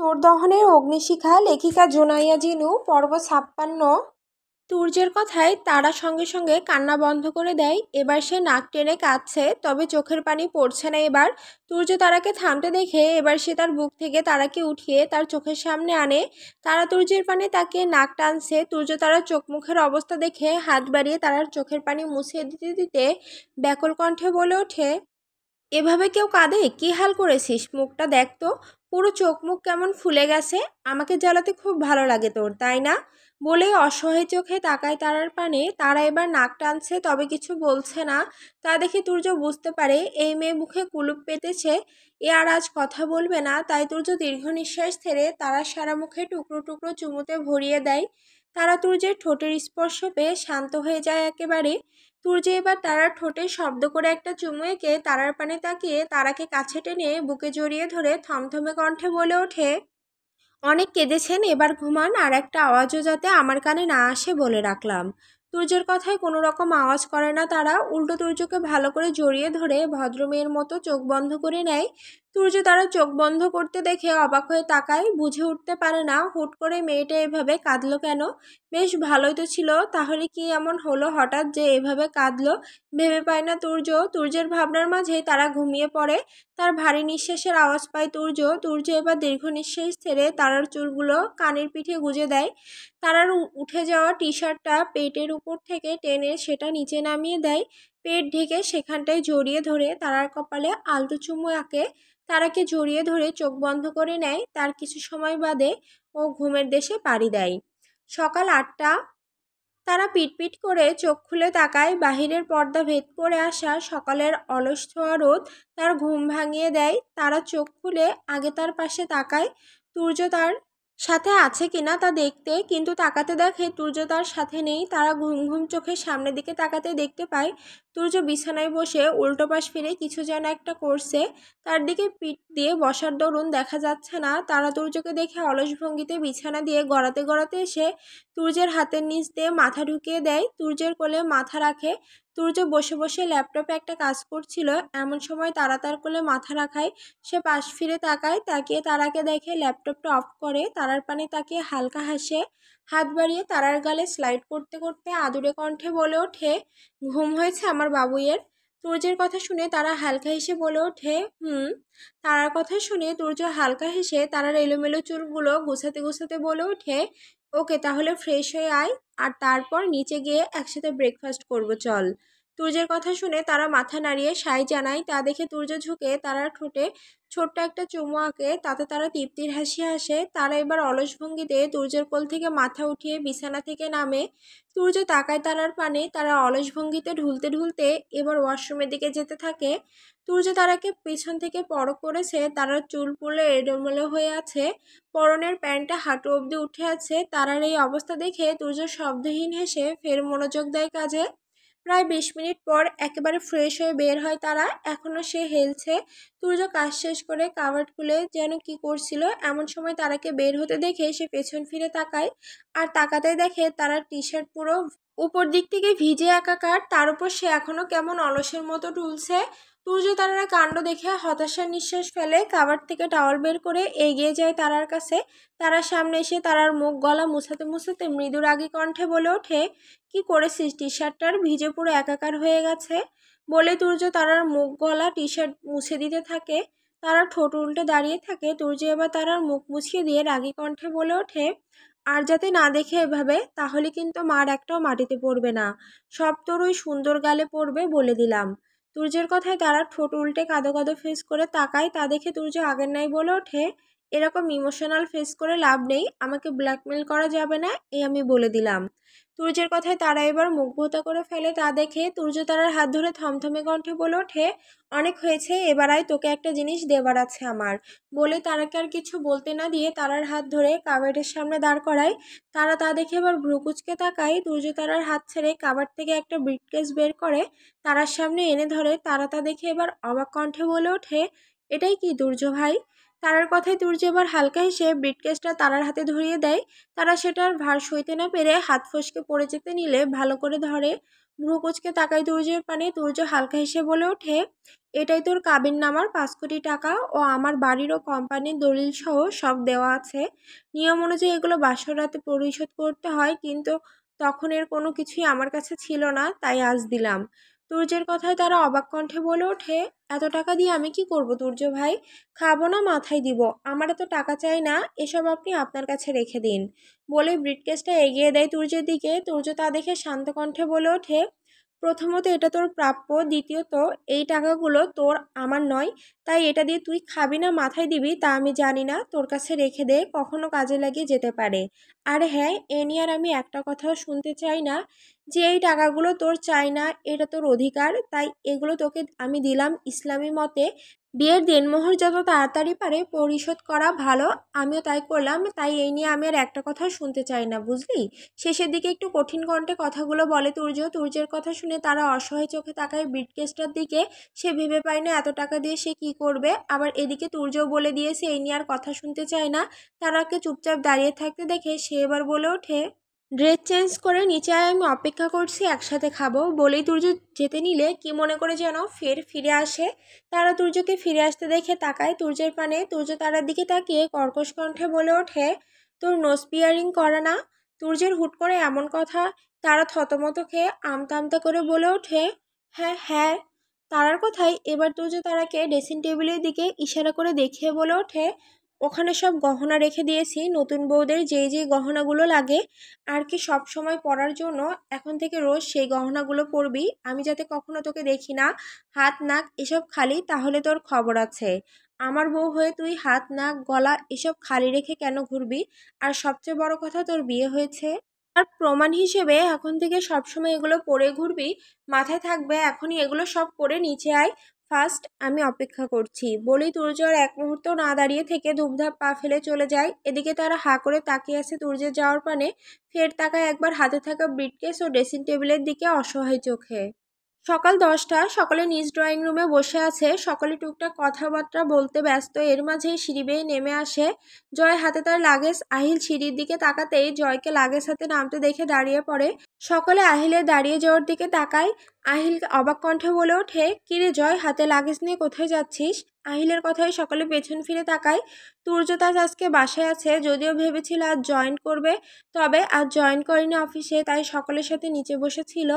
স্তরদহনের অগ্নিশিখা লেখিকা জোনাইয়া জিনু পর্ব 56। তুর্যের কথায় তারা সঙ্গে সঙ্গে কান্না বন্ধ করে দেয়। এবার সে নাক টেনে কাঁদছে, তবে চোখের পানি পড়ছে না। এবার তুর্য তারাকে থামতে দেখে এবার সে তার বুক থেকে তারাকে উঠিয়ে তার চোখের সামনে আনে। তারা তুর্যের পানে তাকে নাক টানছে। তুর্য তারার চোখ মুখের অবস্থা দেখে হাত বাড়িয়ে তারার চোখের পানি মুছিয়ে দিতে দিতে ব্যাকুল কণ্ঠে বলে ওঠে, এভাবে কেউ কাঁদে? কি হাল করেছিস? মুখটা দেখ তো, পুরো চোখ মুখ কেমন ফুলে গেছে। আমাকে জ্বালাতে খুব ভালো লাগে তোর, তাই না? বলে অসহায় চোখে তাকায় তারার পানে। তারা এবার নাক টানছে, তবে কিছু বলছে না। তা দেখে তুর্য বুঝতে পারে এই মেয়ে মুখে কুলুপ পেতেছে, এ আর আজ কথা বলবে না। তাই তুর্য দীর্ঘ নিঃশ্বাস ছেড়ে তারার সারা মুখে টুকরো টুকরো চুমুতে ভরিয়ে দেয়। তারা তুর্যের ঠোঁটের স্পর্শ পেয়ে শান্ত হয়ে যায় একেবারে। তুর্য এবার তারার ঠোঁটে শব্দ করে একটা চুমু এঁকে তারার পানে তাকিয়ে তারাকে কাছে টেনে বুকে জড়িয়ে ধরে থমথমে কণ্ঠে বলে ওঠে, অনেক কেঁদেছেন, এবার ঘুমান, আর একটা আওয়াজও যাতে আমার কানে না আসে বলে রাখলাম। তুর্যের কথায় কোনো রকম আওয়াজ করে না তারা, উল্টো তুর্যকে ভালো করে জড়িয়ে ধরে ভদ্রমেয়ের মতো চোখ বন্ধ করে নেয়। তুর্য তারা চোখ বন্ধ করতে দেখে অবাক হয়ে তাকায়, বুঝে উঠতে পারে না হুট করে মেয়েটা এভাবে কাঁদলো কেন। বেশ ভালোই তো ছিল, তাহলে কি এমন হলো হঠাৎ যে এভাবে কাঁদলো? ভেবে পায় না তুর্য। তুর্যের ভাবনার মাঝে তারা ঘুমিয়ে পড়ে। তার ভারী নিঃশ্বাসের আওয়াজ পায় তুর্য। তুর্য এবার দীর্ঘ নিঃশ্বাস ছেড়ে তারার চুলগুলো কানের পিঠে গুজে দেয়। তারার উঠে যাওয়া টি শার্টটা পেটের উপর থেকে টেনে সেটা নিচে নামিয়ে দেয়। পেট ঢেকে সেখানটায় জড়িয়ে ধরে তারার কপালে আলতো চুমু আঁকে। তারাকে জড়িয়ে ধরে চোখ বন্ধ করে নেয়। তার কিছু সময় বাদে ও ঘুমের দেশে পাড়ি দেয়। সকাল 8টা। তারা পিটপিট করে চোখ খুলে তাকায়। বাহিরের পর্দা ভেদ করে আসা সকালের অলস ছোঁয়া রোদ তার ঘুম ভাঙিয়ে দেয়। তারা চোখ খুলে আগে তার পাশে তাকায় তুর্য তার সাথে আছে কিনা তা দেখতে, কিন্তু তাকাতে দেখে তুর্য তার সাথে নেই। তারা ঘুম ঘুম চোখে সামনের দিকে তাকাতে দেখতে পায় তুর্য বিছানায় বসে উল্টো পাশ ফিরে কিছু যেন একটা করছে। তার দিকে পিঠ দিয়ে বসার দরুন দেখা যাচ্ছে না। তারা তুর্যকে দেখে অলস ভঙ্গিতে বিছানা দিয়ে গড়াতে গড়াতে এসে তুর্যের হাতের নিচ দিয়ে মাথা ঢুকিয়ে দেয়, তুর্যের কোলে মাথা রাখে। তুর্য বসে বসে ল্যাপটপে একটা কাজ করছিল, এমন সময় তারা তার কোলে মাথা রাখায় সে পাশ ফিরে তাকায়। তাকিয়ে তারাকে দেখে ল্যাপটপটা অফ করে তারার পানে তাকিয়ে হালকা হাসে। হাত বাড়িয়ে তারার গালে স্লাইড করতে করতে আদুরে কণ্ঠে বলে ওঠে, ঘুম হয়েছে আমার বাবুইয়ের? তুর্যের কথা শুনে তারা হালকা হেসে বলে ওঠে, হুম। তারার কথা শুনে তুর্য হালকা হেসে তারার এলোমেলো চুলগুলো গোছাতে গোছাতে বলে ওঠে, ওকে, তাহলে ফ্রেশ হয়ে আয়, আর তারপর নিচে গিয়ে একসাথে ব্রেকফাস্ট করবো, চল। তুর্যের কথা শুনে তারা মাথা নাড়িয়ে সায় জানায়। তা দেখে তুর্য ঝুঁকে তারার ঠোঁটে ছোট্ট একটা চুমু আঁকে। তাতে তারা তৃপ্তির হাসি হাসে। তারা এবার অলস ভঙ্গিতে তুর্যের কোল থেকে মাথা উঠিয়ে বিছানা থেকে নামে। তুর্য তাকায় তারার পানে। তারা অলস ভঙ্গিতে ঢুলতে ঢুলতে এবার ওয়াশরুমের দিকে যেতে থাকে। তুর্য তারাকে পেছন থেকে পরখ করেছে। তারার চুল পুলে এলোমেলো হয়ে আছে, পরনের প্যান্টটা হাঁটু অবধি উঠে আছে। তারার এই অবস্থা দেখে তুর্য শব্দহীন হেসে ফের মনোযোগ দেয় কাজে। প্রায় 20 মিনিট পর একেবারে ফ্রেশ হয়ে বের হয় তারা। এখনো সে হেলছে। তুর্য কাজ শেষ করে কাভার্ড খুলে যেন কি করছিল, এমন সময় তারাকে বের হতে দেখে সে পেছন ফিরে তাকায়। আর তাকাতে দেখে তারা টি শার্ট পুরো উপর দিক থেকে ভিজে একাকার, তার উপর সে এখনো কেমন অলসের মতো টুলছে। তুর্য তারার কাণ্ড দেখে হতাশার নিঃশ্বাস ফেলে। কাভার্ড থেকে টাওয়াল বের করে এগিয়ে যায় তারার কাছে। তারার সামনে এসে তারার মুখ গলা মুছাতে মুছাতে মৃদু রাগী কণ্ঠে বলে ওঠে, কি করেছিস? টি শার্টটার ভিজে পুরো একাকার হয়ে গেছে। বলে তুর্য তারার মুখ গলা টি শার্ট মুছে দিতে থাকে। তারা ঠোঁট উল্টে দাঁড়িয়ে থাকে। তুর্য এবার তারার মুখ মুছিয়ে দিয়ে রাগী কণ্ঠে বলে ওঠে, আর যাতে না দেখে এভাবে, তাহলে কিন্তু মার একটাও মাটিতে পড়বে না, সব তোর ওই সুন্দর গালে পড়বে বলে দিলাম। তুর্যের কথায় তারা ঠোঁট উল্টে কাঁদো কাঁদো ফেস করে তাকায়। তা দেখে তুর্য আগের নাই বলে ওঠে, এরকম ইমোশনাল ফেস করে লাভ নেই, আমাকে ব্ল্যাকমেল করা যাবে না, এই আমি বলে দিলাম। তুর্যের কথায় তারা এবার মুখ ভোঁতা করে ফেলে। তা দেখে তুর্য তারার হাত ধরে থমথমে কণ্ঠে বলে ওঠে, অনেক হয়েছে, এবার আয়, তোকে একটা জিনিস দেবার আছে আমার। বলে তারাকে আর কিছু বলতে না দিয়ে তারার হাত ধরে কাবার্ডের সামনে দাঁড় করায়। তারা তা দেখে এবার ভ্রুকুচকে তাকায়। তুর্য তারার হাত ছেড়ে কাবার্ড থেকে একটা ব্রিফকেস বের করে তারার সামনে এনে ধরে। তারা তা দেখে এবার অবাক কণ্ঠে বলে ওঠে, এটাই কি তুর্য ভাই? তারার কথায় তুর্য এবার হালকা হেসে ব্রিফকেসটা তারার হাতে ধরিয়ে দেয়। তারা সেটার ভার সইতে না পেরে হাত ফসকে পড়ে যেতে নিলে ভালো করে ধরে। ভ্রু কুচকে তাকায় তুর্যের পানে। তুর্য হালকা হেসে বলে ওঠে, এটাই তোর কাবিননামার 5 কোটি টাকা ও আমার বাড়ির ও কোম্পানির দলিল সহ সব দেওয়া আছে। নিয়ম অনুযায়ী এগুলো বাসর রাতে পরিশোধ করতে হয়, কিন্তু তখন এর কোনো কিছুই আমার কাছে ছিল না, তাই আজ দিলাম। তুর্যের কথায় তারা অবাক কণ্ঠে বলে ওঠে, এত টাকা দিয়ে আমি কি করব তুর্য ভাই? খাবো না মাথায় দিব? আমার এত টাকা চাই না, এসব আপনি আপনার কাছে রেখে দিন। বলে ব্রিফকেসটা এগিয়ে দেয় তুর্যের দিকে। তুর্য তা দেখে শান্ত কণ্ঠে বলে ওঠে, প্রথমত এটা তোর প্রাপ্য, দ্বিতীয়ত এই টাকাগুলো তোর, আমার নয়। তাই এটা দিয়ে তুই খাবি না মাথায় দিবি তা আমি জানি না, তোর কাছে রেখে দে, কখনো কাজে লাগিয়ে যেতে পারে। আর হ্যাঁ, এ নিয়ে আর আমি একটা কথাও শুনতে চাই না যে এই টাকাগুলো তোর চাই না, এটা তোর অধিকার, তাই এগুলো তোকে আমি দিলাম ইসলামী মতে। বিয়ের দেনমোহর যত তাড়াতাড়ি পারে পরিশোধ করা ভালো, আমিও তাই করলাম। তাই এই নিয়ে আমি আর একটা কথাও শুনতে চাই না, বুঝলি? শেষের দিকে একটু কঠিন কণ্ঠে কথাগুলো বলে তুর্য। তুর্যের কথা শুনে তারা অসহায় চোখে তাকায় ব্রিফকেসটার দিকে। সে ভেবে পায় না এত টাকা দিয়ে সে কি করবে। আবার এদিকে তুর্যও বলে দিয়েছে এই নিয়ে আর কথা শুনতে চায় না। তারাকে চুপচাপ দাঁড়িয়ে থাকতে দেখে সে এবার বলে ওঠে, ড্রেস চেঞ্জ করে নিচে আয়, আমি অপেক্ষা করছি, একসাথে খাবো। বলেই তুর্য যেতে নিলে কি মনে করে যেন ফের ফিরে আসে। তারা তুর্যকে ফিরে আসতে দেখে তাকায় তুর্যের পানে। তুর্য তারার দিকে তাকিয়ে কর্কশ কণ্ঠে বলে ওঠে, তোর নোজ পিয়ারিং করা না? তুর্যের হুট করে এমন কথা তারা থতমত খেয়ে আমতা আমতা করে বলে ওঠে, হ্যাঁ হ্যাঁ। তারার কথাই এবার তুর্য তারাকে ড্রেসিং টেবিলের দিকে ইশারা করে দেখিয়ে বলে ওঠে, ওখানে সব গহনা রেখে দিয়েছি, নতুন বউদের যেই যেই গহনাগুলো লাগে আর কি সব সময় পরার জন্য। এখন থেকে রোজ সেই গহনাগুলো পরবি। আমি যাতে কখনো তোকে দেখি না হাত নাক এসব খালি, তাহলে তোর খবর আছে। আমার বউ হয়ে তুই হাত নাক গলা এসব খালি রেখে কেন ঘুরবি? আর সবচেয়ে বড় কথা, তোর বিয়ে হয়েছে। আর প্রমাণ হিসেবে এখন থেকে সবসময় এগুলো পরে ঘুরবি। মাথায় থাকবে, এখনই এগুলো সব পরে নিচে আয় ফার্স্ট, আমি অপেক্ষা করছি। বলেই তুর্য আর এক মুহূর্ত না দাঁড়িয়ে থেকে ধুপধাপ পা ফেলে চলে যায়। এদিকে তারা হাঁ করে তাকিয়ে আছে তুর্যের যাওয়ার পানে। ফের তাকায় একবার হাতে থাকা ব্রিফকেস ও ড্রেসিং টেবিলের দিকে অসহায় চোখে। সকাল 10টা, সকলে নিজ ড্রয়িং রুমে বসে আছে। সকলে টুকটাক কথাবার্তা বলতে ব্যস্ত। এর মাঝেই সিঁড়ি বেয়ে নেমে আসে জয়, হাতে তার লাগেজ। আহিল সিঁড়ির দিকে তাকাতেই জয়কে লাগেজ হাতে নামতে দেখে দাঁড়িয়ে পড়ে। সকলে আহিলের দাঁড়িয়ে যাওয়ার দিকে তাকায়। আহিল অবাক কণ্ঠে বলে ওঠে, কিরে জয়, হাতে লাগেজ নিয়ে কোথায় যাচ্ছিস? আহিলের কথায় সকলে পেছন ফিরে তাকায়। তুর্য তাজ আজকে বাসায় আছে, যদিও ভেবেছিল আজ জয়েন করবে, তবে আজ জয়েন করেনি অফিসে, তাই সকলের সাথে নিচে বসেছিল।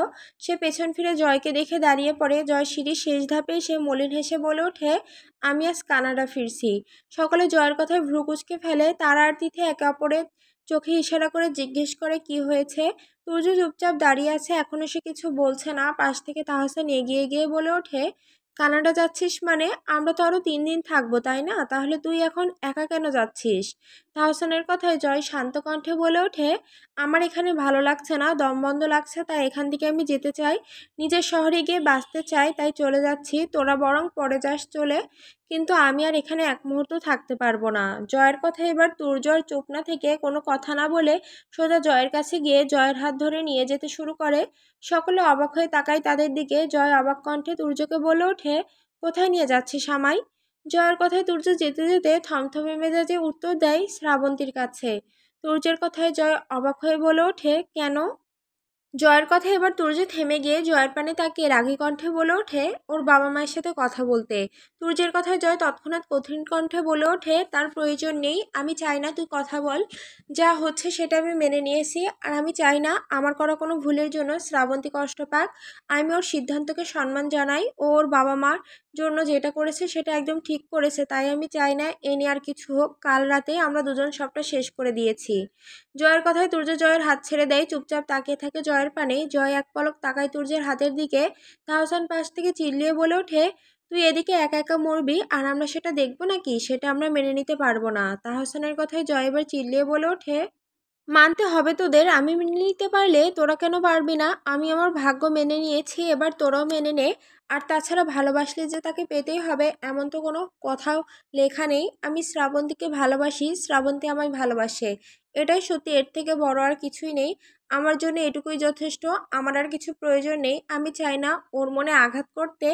সে পেছন ফিরে জয়কে দেখে দাঁড়িয়ে পড়ে। জয় সিঁড়ির শেষ ধাপে সে মলিন হেসে বলে ওঠে, আমি আজ কানাডা ফিরছি। সকলে জয়ের কথায় ভ্রু কুঁচকে ফেলে। তারা আর তিথি একে অপরের চোখে ইশারা করে জিজ্ঞেস করে কি হয়েছে। তুর্য চুপচাপ দাঁড়িয়ে আছে, এখনো সে কিছু বলছে না। পাশ থেকে তাহসান এগিয়ে গিয়ে বলে ওঠে, কানাডা যাচ্ছিস মানে? আমরা তো আরো 3 দিন থাকবো, তাই না? তাহলে তুই এখন একা কেন যাচ্ছিস? তাহসানের কথায় জয় শান্ত কণ্ঠে বলে ওঠে, আমার এখানে ভালো লাগছে না, দম বন্ধ লাগছে, তাই এখান থেকে আমি যেতে চাই। নিজের শহরে গিয়ে বাঁচতে চাই, তাই চলে যাচ্ছি। তোরা বরং পরে যাস চলে, কিন্তু আমি আর এখানে এক মুহূর্ত থাকতে পারবো না। জয়ের কথা এবার তুর্যর চুপ না থেকে কোনো কথা না বলে সোজা জয়ের কাছে গিয়ে জয়ের হাত ধরে নিয়ে যেতে শুরু করে। সকলে অবাক হয়ে তাকায় তাদের দিকে। জয় অবাক কণ্ঠে তুর্যকে বলে ওঠে, কোথায় নিয়ে যাচ্ছিস আমায়? জয়ের কথায় তুর্য যেতে যেতে থমথমে মেজাজে উত্তর দেয়, শ্রাবন্তীর কাছে। তুর্যের কথায় জয় অবাক হয়ে বলে ওঠে, কেন? জয়ের কথা এবার তুর্য থেমে গিয়ে জয়ের পানে তাকিয়ে রাগী কণ্ঠে বলে ওঠে, ওর বাবা মায়ের সাথে কথা বলতে। তুর্যের কথায় জয় তৎক্ষণাৎ কঠিন কণ্ঠে বলে ওঠে, তার প্রয়োজন নেই, আমি চাই না তুই কথা বল। যা হচ্ছে সেটা আমি মেনে নিয়েছি, আর আমি চাই না আমার করা কোনো ভুলের জন্য শ্রাবন্তী কষ্ট পাক। আমি ওর সিদ্ধান্তকে সম্মান জানাই। ও ওর বাবা মার জন্য যেটা করেছে সেটা একদম ঠিক করেছে, তাই আমি চাই না এ নিয়ে আর কিছু হোক। কাল রাতে আমরা দুজন সবটা শেষ করে দিয়েছি। জয়ের কথায় তুর্য জয়ের হাত ছেড়ে দেয়, চুপচাপ তাকিয়ে থাকে জয়ের পানে। জয় এক পলক তাকায় তুর্যের হাতের দিকে। তাহসান পাশ থেকে চিল্লিয়ে বলে ওঠে, তুই এদিকে একা একা মরবি আর আমরা সেটা দেখবো নাকি? সেটা আমরা মেনে নিতে পারবো না। তাহসানের কথায় জয় এবার চিল্লিয়ে বলে ওঠে, মানতে হবে তোদের, আমি মেনে নিতে পারলে তোরা কেন পারবি না? আমি আমার ভাগ্য মেনে নিয়েছি, এবার তোরাও মেনে নে। আর তাছাড়া ভালোবাসলে যে তাকে পেতেই হবে এমন তো কোনো কথাও লেখা নেই। আমি শ্রাবন্তীকে ভালোবাসি, শ্রাবন্তী আমায় ভালোবাসে, এটাই সত্যি, এর থেকে বড় আর কিছুই নেই। আমার জন্য এটুকুই যথেষ্ট, আমার আর কিছু প্রয়োজন নেই। আমি চাই না ওর মনে আঘাত করতে।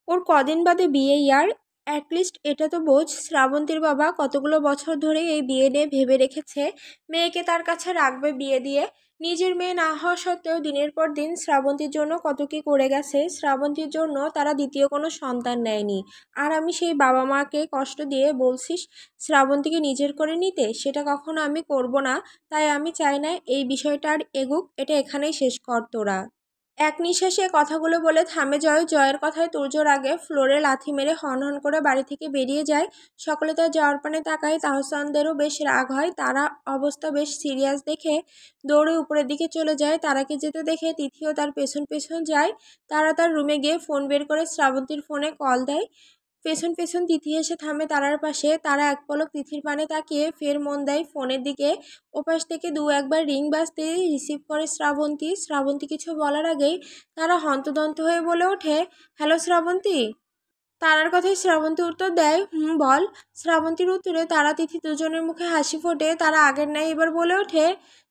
ওর কদিন বাদে বিয়ে ইয়ার, অ্যাটলিস্ট এটা তো বোঝ, শ্রাবন্তীর বাবা কতগুলো বছর ধরে এই বিয়ে নিয়ে ভেবে রেখেছে মেয়েকে তার কাছে রাখবে বিয়ে দিয়ে। নিজের মেয়ে না হওয়া সত্ত্বেও দিনের পর দিন শ্রাবন্তীর জন্য কত কি করে গেছে। শ্রাবন্তীর জন্য তারা দ্বিতীয় কোনো সন্তান নেয়নি। আর আমি সেই বাবা মাকে কষ্ট দিয়ে বলছিস শ্রাবন্তীকে নিজের করে নিতে, সেটা কখনো আমি করব না। তাই আমি চাই না এই বিষয়টা আর এগুক, এটা এখানেই শেষ কর তোরা। এক নিঃশ্বাসে কথাগুলো বলে থামে জয়। জয়ের কথায় তুর্যর আগে ফ্লোরে লাথি মেরে হনহন করে বাড়ি থেকে বেরিয়ে যায়। সকলে তার যাওয়ার পানে তাকায়। তাহসানদেরও বেশ রাগ হয়। তারা অবস্থা বেশ সিরিয়াস দেখে দৌড়ে উপরের দিকে চলে যায়। তারাকে যেতে দেখে তিথিও তার পেছন পেছন যায়। তারা তার রুমে গিয়ে ফোন বের করে শ্রাবন্তীর ফোনে কল দেয়। পেছন পেছন তিথি এসে থামে তারার পাশে। তারা এক পলক তিথির পানে তাকিয়ে ফের মন দেয় ফোনের দিকে। ওপাশ থেকে দু একবার রিং বাজতেই রিসিভ করে শ্রাবন্তী। শ্রাবন্তী কিছু বলার আগেই তারা হন্তদন্ত হয়ে বলে ওঠে, হ্যালো শ্রাবন্তী। তারার কথায় শ্রাবন্তী উত্তর দেয়, হুম বল। শ্রাবন্তীর উত্তরে তারা তিথি দুজনের মুখে হাসি ফোটে। তারা আগের ন্যায় এবার বলে ওঠে,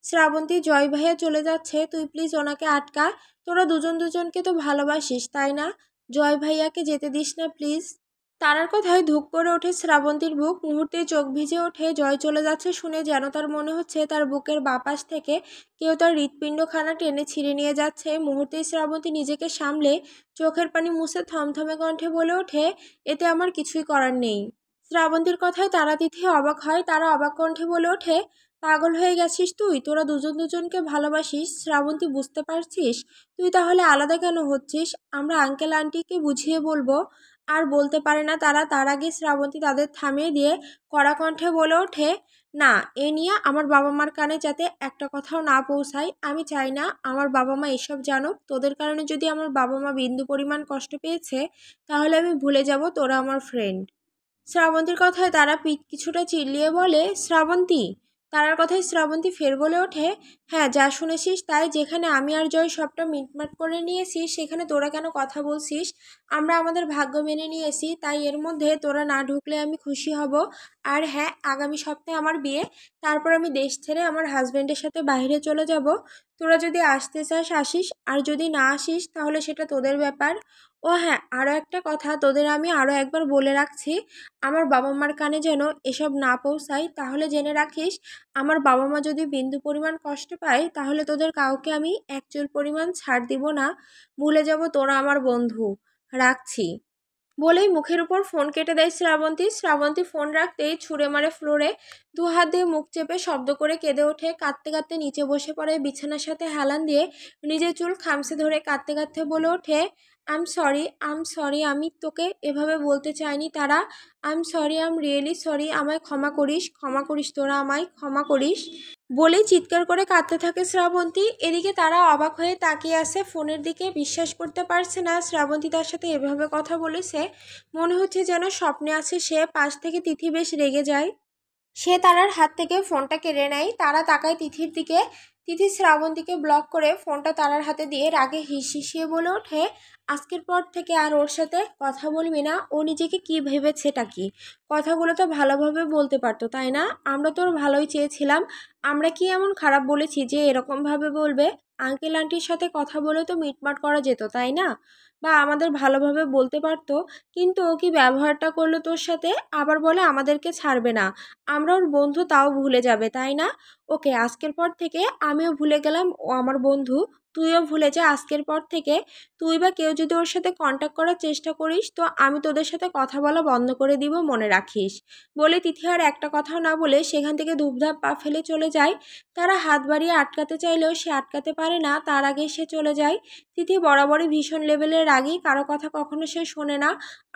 শ্রাবন্তী জয় ভাইয়া চলে যাচ্ছে, তুই প্লিজ ওনাকে আটকা। তোরা দুজন দুজনকে তো ভালোবাসিস তাই না? জয় ভাইয়াকে যেতে দিস না প্লিজ। তারার কথায় ধুক করে ওঠে শ্রাবন্তীর বুক। মুহূর্তে চোখ ভিজে ওঠে। জয় চলে যাচ্ছে শুনে যেন তার মনে হচ্ছে তার বুকের বাপাস থেকে কেউ তার হৃৎপিণ্ডখানা টেনে ছিঁড়ে নিয়ে যাচ্ছে। মুহূর্তেই শ্রাবন্তী নিজেকে সামলে চোখের পানি মুছে থমথমে কণ্ঠে বলে ওঠে, এতে আমার কিছুই করার নেই। শ্রাবন্তীর কথায় তারা তিথি অবাক হয়। তারা অবাক কণ্ঠে বলে ওঠে, পাগল হয়ে গেছিস তুই? তোরা দুজন দুজনকে ভালোবাসিস শ্রাবন্তী, বুঝতে পারছিস? তুই তাহলে আলাদা কেন হচ্ছিস? আমরা আঙ্কেল আন্টিকে বুঝিয়ে বলবো। আর বলতে পারে না তারা। তার আগে শ্রাবন্তী তাদের থামিয়ে দিয়ে কড়া কণ্ঠে বলে ওঠে, না, এ নিয়ে আমার বাবা মার কানে যাতে একটা কথাও না পৌঁছায়। আমি চাই না আমার বাবা মা এসব জানুক। তোদের কারণে যদি আমার বাবা মা বিন্দু পরিমাণ কষ্ট পেয়েছে তাহলে আমি ভুলে যাব তোরা আমার ফ্রেন্ড। শ্রাবন্তীর কথায় তারা পিঠ কিছুটা চিল্লিয়ে বলে, শ্রাবন্তী। তারার কথায় শ্রাবন্তী ফের বলে ওঠে, হ্যাঁ যা শুনেছিস তাই। যেখানে আমি আর জয় সবটা মিটমাট করে নিয়েছি সেখানে তোরা কেন কথা বলছিস? আমরা আমাদের ভাগ্য মেনে নিয়েছি, তাই এর মধ্যে তোরা না ঢুকলে আমি খুশি হব। আর হ্যাঁ, আগামী সপ্তাহে আমার বিয়ে। তারপর আমি দেশ ছেড়ে আমার হাজব্যান্ডের সাথে বাইরে চলে যাব। তোরা যদি আসতে চাস আসিস, আর যদি না আসিস তাহলে সেটা তোদের ব্যাপার। ও হ্যাঁ, আরও একটা কথা তোদের আমি আরও একবার বলে রাখছি, আমার বাবা মার কানে যেন এসব না পৌঁছায়। তাহলে জেনে রাখিস, আমার বাবা মা যদি বিন্দু পরিমাণ কষ্ট পায় তাহলে তোদের কাউকে আমি এক চুল পরিমাণ ছাড় দিব না। ভুলে যাব তোরা আমার বন্ধু। রাখছি। বলেই মুখের উপর ফোন কেটে দেয় শ্রাবন্তী। শ্রাবন্তী ফোন রাখতেই ছুঁড়ে মারে ফ্লোরে। দু হাত দিয়ে মুখ চেপে শব্দ করে কেঁদে ওঠে। কাঁদতে কাঁদতে নিচে বসে পড়ে। বিছানার সাথে হেলান দিয়ে নিজের চুল খামছে ধরে কাঁদতে কাঁদতে বলে ওঠে, আম সরি, আমি তোকে এভাবে বলতে চাইনি তারা। আম রিয়েলি সরি, আমায় ক্ষমা করিস তোরা, আমায় ক্ষমা করিস। বলেই চিৎকার করে কাঁদতে থাকে শ্রাবন্তী। এদিকে তারা অবাক হয়ে তাকিয়ে আছে ফোনের দিকে। বিশ্বাস করতে পারছে না শ্রাবন্তী তার সাথে এভাবে কথা বলেছে। মনে হচ্ছে যেন স্বপ্নে আছে সে। পাশ থেকে তিথি বেশ রেগে যায়। সে তারার হাত থেকে ফোনটা কেড়ে নেয়। তারা তাকায় তিথির দিকে। তিথি শ্রাবন্তীকে ব্লক করে ফোনটা তারার হাতে দিয়ে রাগে হিসিয়ে বলে ওঠে, আজকের পর থেকে আর ওর সাথে কথা বলবি না। ও নিজেকে কি ভেবেছেটা কি? কথাগুলো তো ভালোভাবে বলতে পারতো তাই না? আমরা তোর ভালোই চেয়েছিলাম। আমরা কি এমন খারাপ বলেছি যে এরকমভাবে বলবে? আঙ্কেল আন্টির সাথে কথা বলে তো মিটমাট করা যেত তাই না? বা আমাদের ভালোভাবে বলতে পারতো। কিন্তু ও কি ব্যবহারটা করলো তোর সাথে? আবার বলে আমাদেরকে ছাড়বে না। আমরা ওর বন্ধু, তাও ভুলে যাবে তাই না? ওকে, আজকের পর থেকে আমিও ভুলে গেলাম ও আমার বন্ধু। তুইও ভুলে যা আজকের পর থেকে। তুই বা কেউ যদি ওর সাথে কন্ট্যাক্ট করার চেষ্টা করিস তো আমি তোদের সাথে কথা বলা বন্ধ করে দিব, মনে রাখিস। বলে তিথি আর একটা কথাও না বলে সেখান থেকে ধুপধাপ পা ফেলে চলে যায়। তারা হাত বাড়িয়ে আটকাতে চাইলেও সে আটকাতে পারে না। তার আগে সে চলে যায়। তিথি বরাবরই ভীষণ লেভেলের রাগী। কারো কথা কখনো সে শোনে না।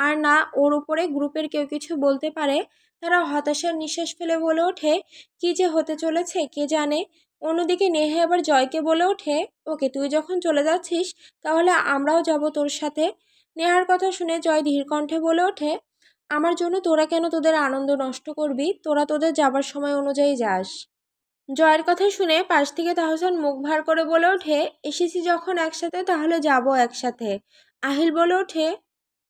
আর না ওর উপরে গ্রুপের কেউ কিছু বলতে পারে। তারা হতাশার নিঃশ্বাস ফেলে বলে ওঠে, কি যে হতে চলেছে কে জানে। অন্যদিকে নেহা আবার জয়কে বলে ওঠে, ওকে, তুই যখন চলে যাচ্ছিস তাহলে আমরাও যাব তোর সাথে। নেহার কথা শুনে জয় ধীর কণ্ঠে বলে ওঠে, আমার জন্য তোরা কেন তোদের আনন্দ নষ্ট করবি? তোরা তোদের যাবার সময় অনুযায়ী যাস। জয়ের কথা শুনে পাশ থেকে তাহসান মুখ ভার করে বলে ওঠে, এসেছি যখন একসাথে তাহলে যাব একসাথে। আহিল বলে ওঠে,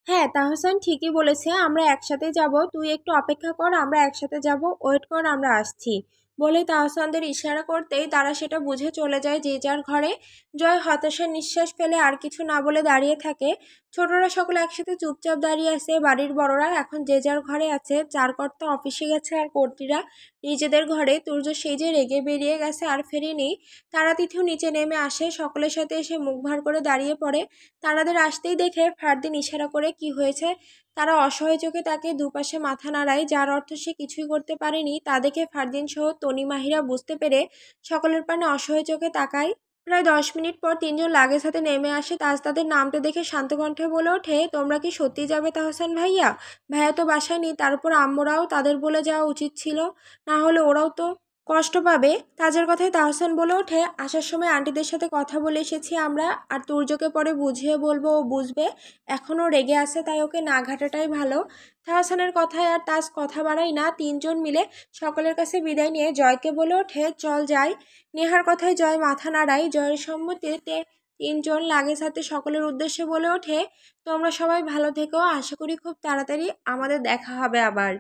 হ্যাঁ তাহসান ঠিকই বলেছে, আমরা একসাথে যাব। তুই একটু অপেক্ষা কর, আমরা একসাথে যাব। ওয়েট কর, আমরা আসছি। বলে তাহসানদের ইশারা করতেই তারা সেটা বুঝে চলে যায় যে যার ঘরে। জয় হতাশার নিঃশ্বাস ফেলে আর কিছু না বলে দাঁড়িয়ে থাকে। ছোটরা সকলে একসাথে চুপচাপ দাঁড়িয়ে আছে। বাড়ির বড়রা এখন যে যার ঘরে আছে। চারকর্তা অফিসে গেছে আর কর্ত্রীরা নিজেদের ঘরে। তুর্য সেই যে রেগে বেরিয়ে গেছে আর ফেরেনি। তারা তিথিও নিচে নেমে আসে, সকলের সাথে এসে মুখ ভার করে দাঁড়িয়ে পড়ে। তারাদের আসতেই দেখে ফারদিন ইশারা করে কি হয়েছে। তারা অসহায় চোখে তাকে দুপাশে মাথা নাড়ায়, যার অর্থ সে কিছুই করতে পারেনি। তা দেখে ফারদিন সহ তনি মাহিরা বুঝতে পেরে সকলের পানে অসহায় চোখে তাকায়। প্রায় 10 মিনিট পর তিনজন লাগেজ হাতে নেমে আসে। তাজ তাদের নামতে দেখে শান্ত কণ্ঠে বলে ওঠে, তোমরা কি সত্যি যাবে তাহসান ভাইয়া? ভাইয়া তো বাসায় নেই, তারপর আম্মুরাও তাদের বলে যাওয়া উচিত ছিল, না হলে ওরাও তো কষ্ট পাবে। তাজের কথায় তাহসান বলে ওঠে, আসার সময় আন্টিদের সাথে কথা বলে এসেছি আমরা, আর তুর্যকে পরে বুঝিয়ে বলবো, ও বুঝবে। এখনও রেগে আছে, তাই ওকে না ঘাটাটাই ভালো। তাহসানের কথায় আর তাজ কথা বাড়াই না। তিনজন মিলে সকলের কাছে বিদায় নিয়ে জয়কে বলে ওঠে, চল যাই। নেহার কথায় জয় মাথা নাড়ায়। জয়ের সম্মতিতে তিনজন লাগেজ হাতে সকলের উদ্দেশ্যে বলে ওঠে, তোমরা সবাই ভালো থেকো, আশা করি খুব তাড়াতাড়ি আমাদের দেখা হবে আবার।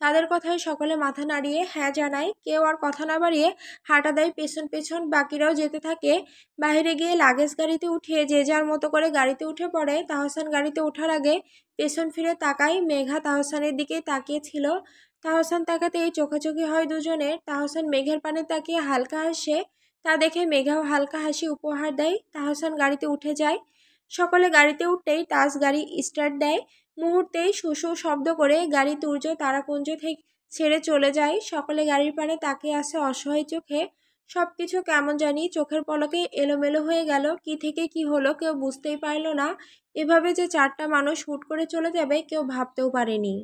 তাদের কথায় সকলে মাথা নাড়িয়ে হ্যাঁ জানায়। কেউ আর কথা না বাড়িয়ে হাঁটা দেয় পেছন পেছন। বাকিরাও যেতে থাকে। বাইরে গিয়ে লাগেজ গাড়িতে উঠিয়ে যে যার মতো করে গাড়িতে উঠে পড়ে। তাহসান গাড়িতে ওঠার আগে পেছন ফিরে তাকায়। মেঘা তাহসানের দিকেই তাকিয়েছিল। তাহসান তাকাতেই চোখাচোখি হয় দুজনের। তাহসান মেঘের পানে তাকিয়ে হালকা হাসে। তা দেখে মেঘাও হালকা হাসি উপহার দেয়। তাহসান গাড়িতে উঠে যায়। সকলে গাড়িতে উঠতেই তাজ গাড়ি স্টার্ট দেয়। মুহূর্তেই শু শব্দ করে গাড়ি তুর্য তারাপুঞ্জ থেকে ছেড়ে চলে যায়। সকলে গাড়ির পানে তাকিয়ে আসে অসহায় চোখে। সবকিছু কেমন জানি চোখের পলকে এলোমেলো হয়ে গেল। কি থেকে কি হলো কেউ বুঝতেই পারল না। এভাবে যে চারটা মানুষ হুট করে চলে যাবে কেউ ভাবতেও পারেনি।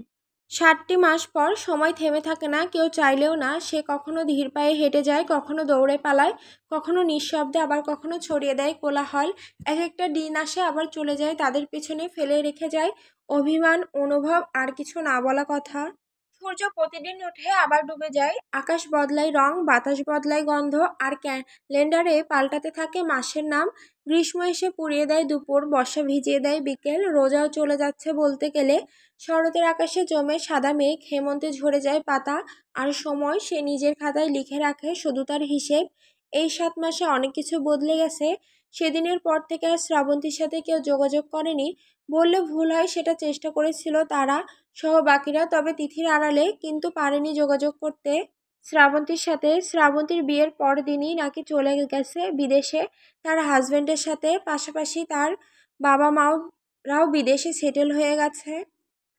7টি মাস পর সময় থেমে থাকে না, কেউ চাইলেও না। সে কখনো ধীর পায়ে হেঁটে যায়, কখনো দৌড়ে পালায়, কখনো নিঃশব্দে, আবার কখনো ছড়িয়ে দেয় কোলাহল। এক একটা দিন আসে আবার চলে যায়, তাদের পেছনে ফেলে রেখে যায় অভিমান, অনুভব আর কিছু না বলা কথা। সূর্য প্রতিদিন উঠে আবার ডুবে যায়। আকাশ বদলায় রং, বাতাস বদলায় গন্ধ, আর ক্যালেন্ডারে পাল্টাতে থাকে মাসের নাম। গ্রীষ্ম এসে পুড়িয়ে দেয় দুপুর, বর্ষা ভিজিয়ে দেয় বিকেল, রোজাও চলে যাচ্ছে বলতে গেলে। শরতের আকাশে জমে সাদা মেঘ, হেমন্তে ঝরে যায় পাতা। আর সময় সে নিজের খাতায় লিখে রাখে শুধু তার হিসেব। এই 7 মাসে অনেক কিছু বদলে গেছে। সেদিনের পর থেকে আর শ্রাবন্তীর সাথে কেউ যোগাযোগ করেনি। বললে ভুল হয়, সেটা চেষ্টা করেছিল তারা সহ বাকিরা, তবে তিথির আড়ালে, কিন্তু পারেনি যোগাযোগ করতে শ্রাবন্তীর সাথে। শ্রাবন্তীর বিয়ের পর দিনই নাকি চলে গেছে বিদেশে তার হাজবেন্ডের সাথে। পাশাপাশি তার বাবা মাও বিদেশে সেটেল হয়ে গেছে।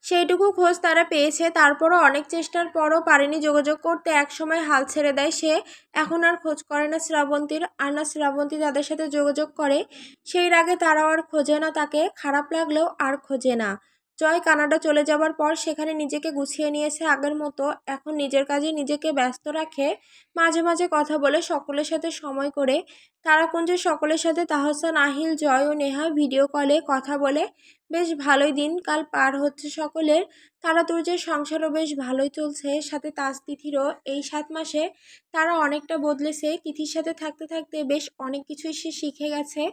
সেইটুকু খোঁজ তারা পেয়েছে, তারপরও অনেক চেষ্টার পরও পারেনি যোগাযোগ করতে। একসময় হাল ছেড়ে দেয় সে। এখন আর খোঁজ করে না শ্রাবন্তীর, আর না শ্রাবন্তী তাদের সাথে যোগাযোগ করে। সেই রাগে তারাও আর খোঁজে না তাকে। খারাপ লাগলেও আর খোঁজে না। জয় কানাডা চলে যাবার পর সেখানে নিজেকে গুছিয়ে নিয়েছে আগের মতো। এখন নিজের কাজে নিজেকে ব্যস্ত রাখে। মাঝে মাঝে কথা বলে সকলের সাথে সময় করে। তারাকুঞ্জের সকলের সাথে তাহসান, আহিল, জয় ও নেহা ভিডিও কলে কথা বলে। বেশ ভালোই দিনকাল পার হচ্ছে সকলের। তারা তুর্যের সংসারও বেশ ভালোই চলছে, সাথে তাজ তিথিরও। এই 7 মাসে তারা অনেকটা বদলেছে। তিথির সাথে থাকতে থাকতে বেশ অনেক কিছুই সে শিখে গেছে।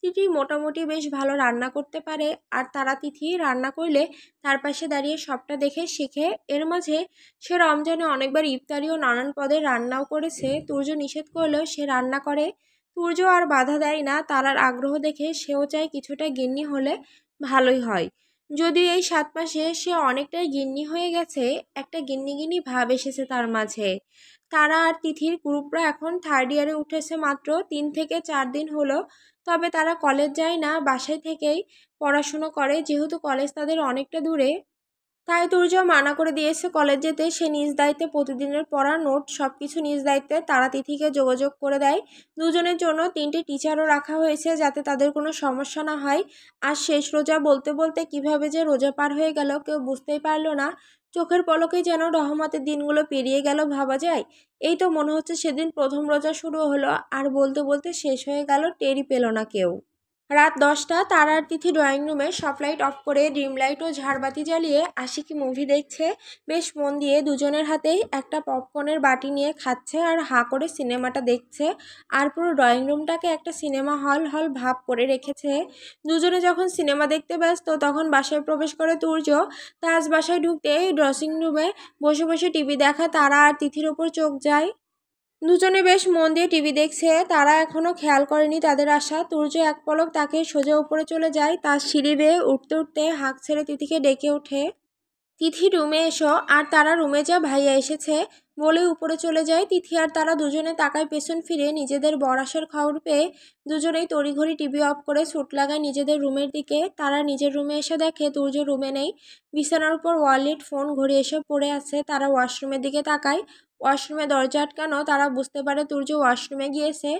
তিথি মোটামুটি বেশ ভালো রান্না করতে পারে, আর তারা তিথি রান্না করলে তার পাশে দাঁড়িয়ে সবটা দেখে শিখে। এর মাঝে সে রমজানে অনেকবার ইফতারি ও নানান পদের রান্নাও করেছে। তুর্য নিষেধ করলেও সে রান্না করে। তুর্য আর বাধা দেয় না। তারার আগ্রহ দেখে সেও চায় কিছুটা গিন্নি হলে ভালোই হয়। যদিও এই 7 মাসে সে অনেকটাই গিন্নি হয়ে গেছে। একটা গিন্নি গিন্নি ভাব এসেছে তার মাঝে। তারা আর তিথির গ্রুপরা এখন 3rd ইয়ারে উঠেছে মাত্র 3 থেকে 4 দিন হলো। তবে তারা কলেজ যায় না, বাসায় থেকেই পড়াশুনো করে। যেহেতু কলেজ তাদের অনেকটা দূরে, তাই তুর্য মানা করে দিয়েছে কলেজ যেতে। সে নিজ দায়িত্বে প্রতিদিনের পড়া, নোট সবকিছু নিজ দায়িত্বে তারা তিথিকে যোগাযোগ করে দেয়। দুজনের জন্য 3টে টিচারও রাখা হয়েছে, যাতে তাদের কোনো সমস্যা না হয়। আর শেষ রোজা বলতে বলতে কিভাবে যে রোজা পার হয়ে গেল কেউ বুঝতেই পারল না। চোখের পলকেই যেন রহমতের দিনগুলো পেরিয়ে গেল ভাবা যায়। এই তো মনে হচ্ছে সেদিন প্রথম রোজা শুরু হলো, আর বলতে বলতে শেষ হয়ে গেল, টেরই পেল না কেউ। রাত 10টা। তারা আর তিথি ড্রয়িং রুমে সব লাইট অফ করে ড্রিম লাইট ও ঝাড়বাতি জ্বালিয়ে আশিকি মুভি দেখছে বেশ মন দিয়ে। দুজনের হাতেই একটা পপকর্নের বাটি নিয়ে খাচ্ছে আর হাঁ করে সিনেমাটা দেখছে। আর পুরো ড্রয়িং রুমটাকে একটা সিনেমা হল হল ভাব করে রেখেছে। দুজনে যখন সিনেমা দেখতে ব্যস্ত তখন বাসায় প্রবেশ করে তুর্য। তাজ বাসায় ঢুকতেই ড্রেসিং রুমে বসে বসে টিভি দেখা তারা আর তিথির ওপর চোখ যায়। দুজনে বেশ মন দিয়ে টিভি দেখছে। তারা এখনো খেয়াল করেনি তাদের আসা। তুর্য এক পলক তাকে সোজা উপরে চলে যায়। তার সিঁড়ি বেয়ে উঠতে উঠতে হাঁক ছেড়ে তিথিকে ডেকে ওঠে, তিথি রুমে এসো। আর তারা রুমে যা, ভাইয়া এসেছে বলে উপরে চলে যায়। তিথি আর তারা দুজনে তাকায় পেছন ফিরে। নিজেদের বর আসার খবর পেয়ে দুজনেই তড়িঘড়ি টিভি অফ করে ছুট লাগায় নিজেদের রুমের দিকে। তারা নিজের রুমে এসে দেখে তুর্য রুমে নেই। বিছানার উপর ওয়ালেট, ফোন, ঘড়ি এসব পড়ে আছে। তারা ওয়াশরুমের দিকে তাকায়। ওয়াশরুমে দরজা আটকানো। তারা বুঝতে পারে তুর্য ওয়াশরুমে গিয়েছে।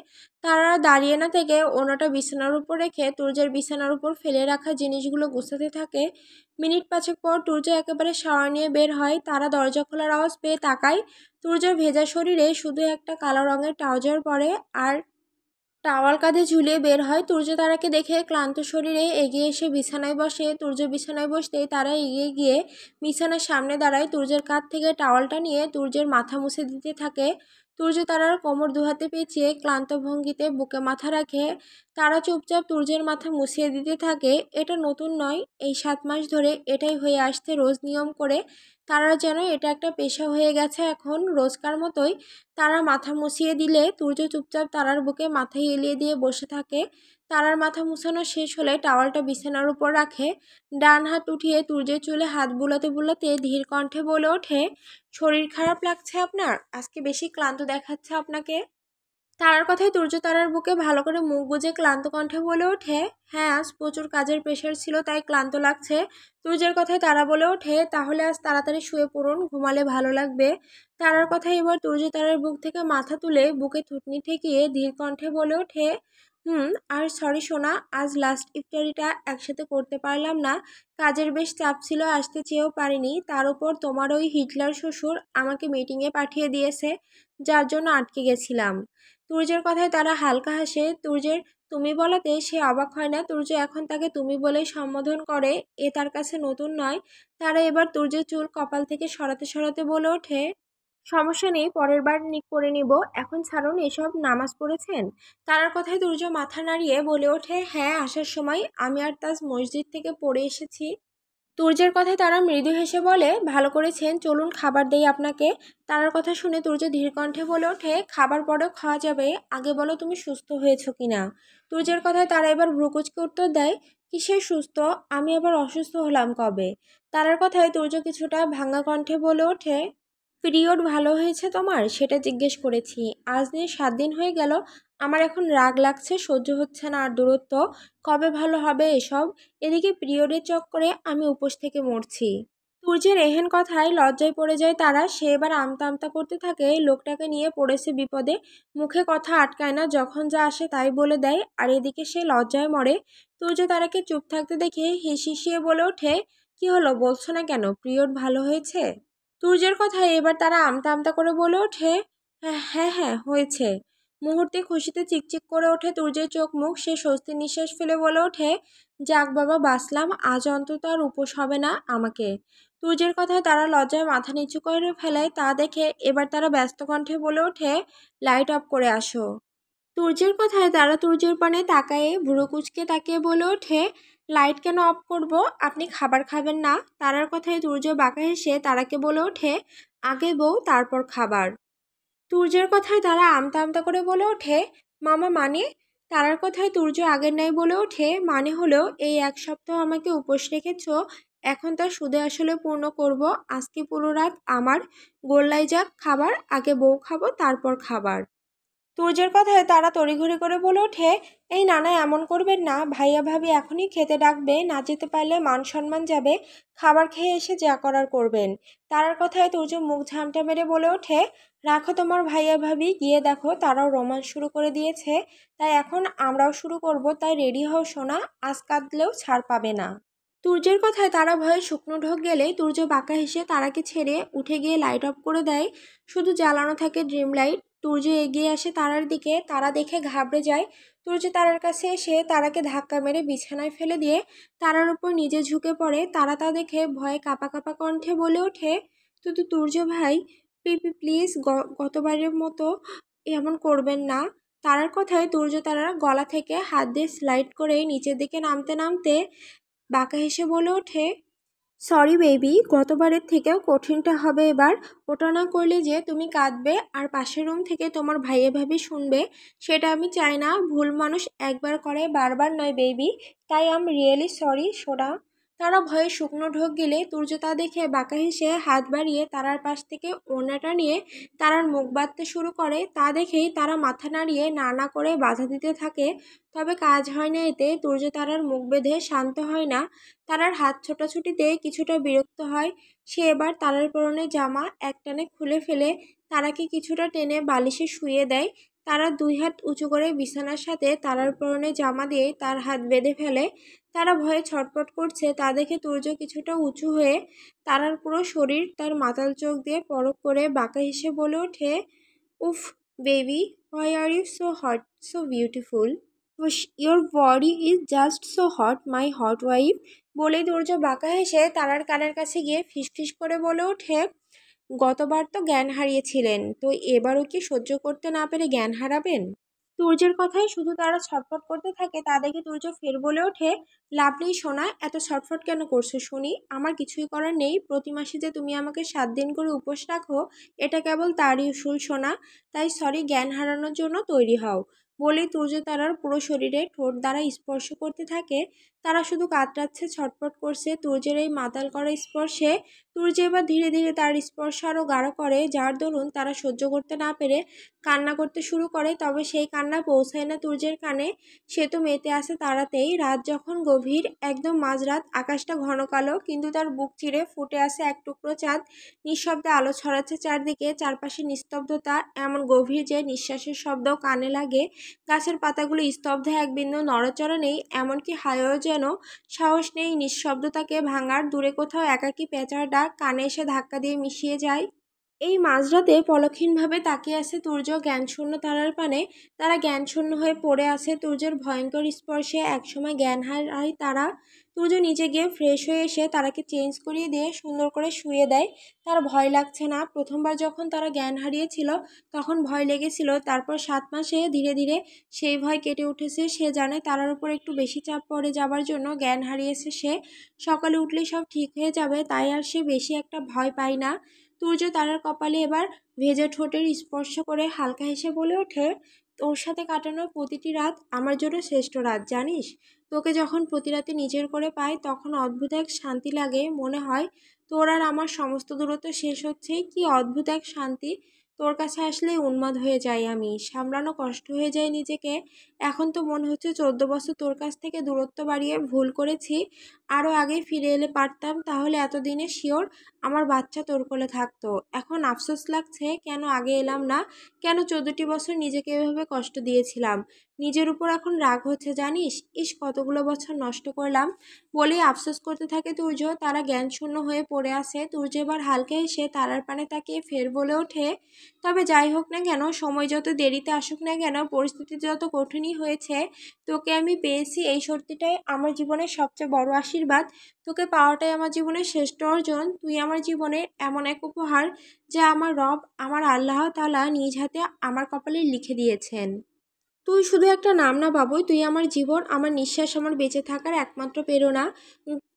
তারা দাঁড়িয়ে না থেকে ওনাটা বিছানার উপর রেখে তুর্যের বিছানার উপর ফেলে রাখা জিনিসগুলো গুছাতে থাকে। মিনিট পাঁচেক পর তুর্য একেবারে শাওয়ার নিয়ে বের হয়। তারা দরজা খোলার আওয়াজ পেয়ে তাকায়। তুর্যর ভেজা শরীরে শুধু একটা কালো রঙের ট্রাউজার পরে আর টাওয়াল কাঁধে ঝুলিয়ে বের হয়। তুর্য তারাকে দেখে ক্লান্ত শরীরে এগিয়ে এসে বিছানায় বসে। তুর্য বিছানায় বসতেই তারা এগিয়ে গিয়ে বিছানার সামনে দাঁড়ায়। তুর্যের কাঁধ থেকে টাওয়ালটা নিয়ে তুর্যের মাথা মুছে দিতে থাকে। তুর্য তারার কোমর দুহাতে পেঁচিয়ে ক্লান্ত ভঙ্গিতে বুকে মাথা রাখে। তারা চুপচাপ তুর্যের মাথা মুছিয়ে দিতে থাকে। এটা নতুন নয়, এই 7 মাস ধরে এটাই হয়ে আসছে রোজ নিয়ম করে। তারা যেন এটা একটা পেশা হয়ে গেছে এখন। রোজকার মতোই তারা মাথা মুছিয়ে দিলে তুর্য চুপচাপ তারার বুকে মাথা এলিয়ে দিয়ে বসে থাকে। তারার মাথা মুছানো শেষ হলে টাওয়ালটা বিছানার উপর রাখে। ডান হাত উঠিয়ে তুর্যের চুলে হাত বুলাতে বুলাতে ধীর কণ্ঠে বলে ওঠে, শরীর খারাপ লাগছে আপনার? আজকে বেশি ক্লান্ত দেখাচ্ছে আপনাকে। তারার কথায় তুর্য তারার বুকে ভালো করে মুখ গুজে ক্লান্ত কণ্ঠে বলে ওঠে, হ্যাঁ আজ প্রচুর কাজের প্রেশার ছিল তাই ক্লান্ত লাগছে। তুর্যের কথায় তারা বলে ওঠে, তাহলে আজ তাড়াতাড়ি শুয়ে পড়ুন, ঘুমালে ভালো লাগবে। তারার কথায় এবার তুর্য তারার বুক থেকে মাথা তুলে বুকে থুতনি ঠেকিয়ে ধীর কণ্ঠে বলে ওঠে, আর সরি সোনা, আজ লাস্ট ইফতারিটা একসাথে করতে পারলাম না। কাজের বেশ চাপ ছিল, আসতে চেয়েও পারিনি। তার উপর তোমার ওই হিটলার শ্বশুর আমাকে মিটিংয়ে পাঠিয়ে দিয়েছে, যার জন্য আটকে গেছিলাম। তুর্যের কথায় তারা হালকা হাসে। তুর্যের তুমি বলাতে সে অবাক হয় না। তুর্য এখন তাকে তুমি বলেই সম্বোধন করে, এ তার কাছে নতুন নয়। তারা এবার তুর্যের চুল কপাল থেকে সরাতে সরাতে বলে ওঠে, সমস্যা নেই, পরের বার করে নিব, এখন ছাড়ুন এসব। নামাজ পড়েছেন? তারার কথায় তুর্য মাথা নাড়িয়ে বলে ওঠে, হ্যাঁ আসার সময় আমি আর তাজ মসজিদ থেকে পড়ে এসেছি। তুর্যের কথায় তারা মৃদু হেসে বলে, ভালো করেছেন, চলুন খাবার দেই আপনাকে। তারার কথা শুনে তুর্য ধীর কণ্ঠে বলে ওঠে, খাবার পরেও খাওয়া যাবে, আগে বলো তুমি সুস্থ হয়েছো কিনা। তুর্যের কথায় তারা এবার ভ্রুকুচকে উত্তর দেয়, কিসের সুস্থ? আমি আবার অসুস্থ হলাম কবে? তারার কথায় তুর্য কিছুটা ভাঙা কণ্ঠে বলে ওঠে, পিরিয়ড ভালো হয়েছে তোমার সেটা জিজ্ঞেস করেছি। আজ নিয়ে 7 দিন হয়ে গেল। আমার এখন রাগ লাগছে, সহ্য হচ্ছে না আর দূরত্ব। কবে ভালো হবে এসব? এদিকে পিরিয়ডের চক্করে আমি উপোস থেকে মরছি। তুর্যের এহেন কথায় লজ্জায় পড়ে যায় তারা। সে এবার আমতা আমতা করতে থাকে, লোকটাকে নিয়ে পড়েছে বিপদে। মুখে কথা আটকায় না, যখন যা আসে তাই বলে দেয়। আর এদিকে সে লজ্জায় মরে। তুর্য তারাকে চুপ থাকতে দেখে হিসিয়ে বলে ওঠে, কি হলো, বলছো না কেন? পিরিয়ড ভালো হয়েছে? তুর্যের কথায় এবার তারা আমতা আমতা করে বলে ওঠে, হ্যাঁ হ্যাঁ হ্যাঁ হয়েছে। মুহূর্তে খুশিতে চিকচিক করে ওঠে তুর্যের চোখ মুখ। সে স্বস্তির নিঃশ্বাস ফেলে বলে ওঠে, যাক বাবা বাঁচলাম, আজ অন্তত আর উপোস হবে না আমাকে। তুর্যের কথায় তারা লজ্জায় মাথা নিচু করে ফেলায়। তা দেখে এবার তারা ব্যস্ত কণ্ঠে বলে ওঠে, লাইট অফ করে আসো। তুর্যের কথায় তারা তুর্যের পানে তাকায়ে ভুরু কুচকে তাকিয়ে বলে ওঠে, লাইট কেন অফ করব? আপনি খাবার খাবেন না? তারার কথায় তুর্য বাঁকা হেসে তারাকে বলে ওঠে, আগে বউ তারপর খাবার। তুর্যের কথায় তারা আমতা আমতা করে বলে ওঠে, মামা মানে? তারার কথায় তুর্য আগের ন্যায় বলে ওঠে, মানে হলো এই 1 সপ্তাহ আমাকে উপোস রেখেছ, এখন তার সুদে আসলে পূর্ণ করব। আজকে পুরো রাত আমার, গোল্লাই যাক খাবার, আগে বউ খাবো তারপর খাবার। তুর্যের কথায় তারা তড়িঘড়ি করে বলে ওঠে, এই নানা এমন করবেন না, ভাইয়া ভাবি এখনই খেতে ডাকবে, না যেতে পারলে মান সম্মান যাবে। খাবার খেয়ে এসে যা করার করবেন। তারার কথায় তুর্য মুখ ঝামটা মেরে বলে ওঠে, রাখো তোমার ভাইয়া ভাবি, গিয়ে দেখো তারাও রোমান্স শুরু করে দিয়েছে, তাই এখন আমরাও শুরু করব, তাই রেডি হও সোনা, আজ কাঁদলেও ছাড় পাবে না। তুর্যের কথায় তারা ভয়ে শুকনো ঢোক গেলে তুর্য বাঁকা হেসে তারাকে ছেড়ে উঠে গিয়ে লাইট অফ করে দেয়। শুধু জ্বালানো থাকে ড্রিম লাইট। তুর্য এগিয়ে আসে তারার দিকে। তারা দেখে ঘাবড়ে যায়। তুর্য তারার কাছে এসে তারাকে ধাক্কা মেরে বিছানায় ফেলে দিয়ে তারার উপর নিজে ঝুঁকে পড়ে। তারা তা দেখে ভয়ে কাঁপা কাঁপা কণ্ঠে বলে ওঠে, তুর্য ভাই, প্লিজ গতবারের মতো এমন করবেন না। তারার কথায় তুর্য তারার গলা থেকে হাত দিয়ে স্লাইড করে নিচের দিকে নামতে নামতে বাঁকা হেসে বলে ওঠে, সরি বেবি, গতবারের থেকেও কঠিনটা হবে এবার। ওটা না করলে যে তুমি কাঁদবে আর পাশের রুম থেকে তোমার ভাইয়ে ভাবি শুনবে, সেটা আমি চাই না। ভুল মানুষ একবার করে, বারবার নয় বেবি। তাই আম রিয়েলি সরি সোনা। তারা ভয়ে শুকনো ঢোক গেলে তুর্য তা দেখে বাঁকা হেসে হাত বাড়িয়ে তারার পাশ থেকে ওড়নাটা নিয়ে তারার মুখ বাঁধতে শুরু করে। তা দেখেই তারা মাথা নাড়িয়ে না না করে বাধা দিতে থাকে। তবে কাজ হয় না এতে। তুর্য তারার মুখ বেঁধে শান্ত হয় না। তারার হাত ছোটাছুটিতে কিছুটা বিরক্ত হয়। সে এবার তারার পরনে জামা একটানে খুলে ফেলে তারাকে কিছুটা টেনে বালিশে শুইয়ে দেয়। তারা দুই হাত উঁচু করে বিছানার সাথে তারার পরনে জামা দিয়ে তার হাত বেঁধে ফেলে। তারা ভয়ে ছটফট করছে তা দেখে তুর্য কিছুটা উঁচু হয়ে তারার পুরো শরীর তার মাতাল চোখ দিয়ে পরখ করে বাঁকা হেসে বলে ওঠে, উফ baby, why are you so hot, so beautiful. Your body is just so hot my hot wife. বলেই দুর্য বাঁকা হেসে তারার কানের কাছে গিয়ে ফিসফিস করে বলে ওঠে, গতবার তো জ্ঞান হারিয়েছিলেন, তো এবারও কি সহ্য করতে না পেরে জ্ঞান হারাবেন? তুর্যের কথায় শুধু তারা ছটফট করতে থাকে তা দেখে তুর্য ফের বলে ওঠে, লাভ নেই সোনা, এত ছটফট কেন করছো শুনি? আমার কিছুই করার নেই। প্রতি মাসে যে তুমি আমাকে 7 দিন করে উপোস রাখো, এটা কেবল তারই উসুল সোনা। তাই সরি, জ্ঞান হারানোর জন্য তৈরি হও। বলেই তুর্য তারার পুরো শরীরে ঠোঁট দ্বারা স্পর্শ করতে থাকে। তারা শুধু কাতরাচ্ছে, ছটফট করছে তুর্যের এই মাতাল করা স্পর্শে। তুর্য এবার ধীরে ধীরে তার স্পর্শ আরও গাঢ় করে, যার দরুন তারা সহ্য করতে না পেরে কান্না করতে শুরু করে। তবে সেই কান্না পৌঁছায় না তুর্যের কানে। সে তো মেতে আসে তারাতেই। রাত যখন গভীর, একদম মাঝরাত, আকাশটা ঘন কালো, কিন্তু তার বুক চিরে ফুটে আসে এক টুকরো চাঁদ। নিঃশব্দে আলো ছড়াচ্ছে চারদিকে, চারপাশে নিস্তব্ধতা এমন গভীর যে নিঃশ্বাসের শব্দও কানে লাগে। গাছের পাতাগুলো স্তব্ধ, এক বিন্দু নড়াচড়া নেই, এমনকি হাওয়াও যেন সাহস নেই নিঃশব্দতাকে ভাঙার। দূরে কোথাও একাকী পেঁচার ডাক কানে এসে ধাক্কা দিয়ে মিশিয়ে যায়। এই মাঝরাতে পলকহীনভাবে তাকিয়ে আছে তুর্য জ্ঞানশূন্য তারার পানে। তারা জ্ঞানশূন্য হয়ে পড়ে আছে তুর্যের ভয়ঙ্কর স্পর্শে। একসময় জ্ঞান হারায় তারা। তুর্য নিজে গিয়ে ফ্রেশ হয়ে এসে তারাকে চেঞ্জ করিয়ে দিয়ে সুন্দর করে শুয়ে দেয়। তার ভয় লাগছে না। প্রথমবার যখন তারা জ্ঞান হারিয়েছিল তখন ভয় লেগেছিল, তারপর 7 মাসে ধীরে ধীরে সেই ভয় কেটে উঠেছে। সে জানে তারার উপর একটু বেশি চাপ পড়ে যাবার জন্য জ্ঞান হারিয়েছে সে। সকালে উঠলেই সব ঠিক হয়ে যাবে, তাই আর সে বেশি একটা ভয় পায় না। তুর্য তারার কপালে এবার ভেজা ঠোঁটের স্পর্শ করে হালকা হেসে বলে ওঠে, তোর সাথে কাটানো প্রতিটি রাত আমার জন্য শ্রেষ্ঠ রাত জানিস। তোকে যখন প্রতি রাতে নিজের করে পাই তখন অদ্ভুত এক শান্তি লাগে। মনে হয় তোর আর আমার সমস্ত দূরত্ব শেষ হচ্ছে। কি অদ্ভুত এক শান্তি। তোর কাছে আসলে উন্মাদ হয়ে যাই আমি, সামলানো কষ্ট হয়ে যায় নিজেকে। এখন তো মনে হচ্ছে 14 বছর তোর কাছ থেকে দূরত্ব বাড়িয়ে ভুল করেছি। আরও আগে ফিরে এলে পারতাম, তাহলে এতদিনে শিওর আমার বাচ্চা তোর কোলে থাকতো। এখন আফসোস লাগছে কেন আগে এলাম না, কেন 14টি বছর নিজেকে এভাবে কষ্ট দিয়েছিলাম। নিজের উপর এখন রাগ হচ্ছে জানিস। ইস, কতগুলো বছর নষ্ট করলাম। বলেই আফসোস করতে থাকে তুর্য। তারা জ্ঞানশূন্য হয়ে পড়ে আছে। তুর্য এবার হালকা এসে তারার পানে তাকিয়ে ফের বলে ওঠে, তবে যাই হোক না কেন, সময় যত দেরিতে আসুক না কেন, পরিস্থিতি যত কঠিনই হয়েছে, তোকে আমি পেয়েছি এই সত্যিটাই আমার জীবনের সবচেয়ে বড় আশীর্বাদ। তোকে পাওয়াটাই আমার জীবনের শ্রেষ্ঠ অর্জন। তুই আমার জীবনের এমন এক উপহার যা আমার রব, আমার আল্লাহ তাআলা নিজ হাতে আমার কপালে লিখে দিয়েছেন। তুই শুধু একটা নাম না বাবুই, তুই আমার জীবন, আমার নিঃশ্বাস, আমার বেঁচে থাকার একমাত্র প্রেরণা।